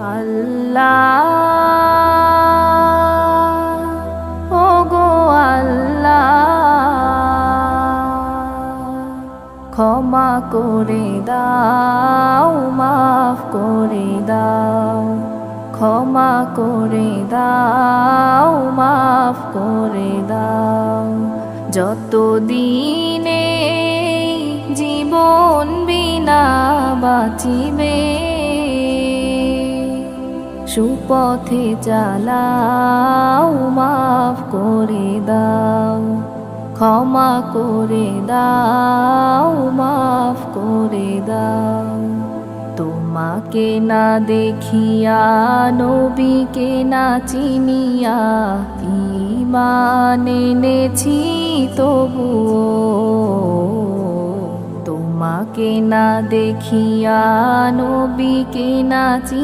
আল্লাহ ওগো আল্লাহ ক্ষমা করে দাও মাফ করে দাও ক্ষমা করে দাও মাফ করে দাও যত দিনে জীবন বিনা বাঁচিবে সুপথে চালাও মাফ করে দাও ক্ষমা করে দাও মাফ করে দাও তোমাকে না দেখিয়া নবীকে না চিনিয়া ঈমান এনেছি তবুও তোমাকে না দেখিয়া নবীকে না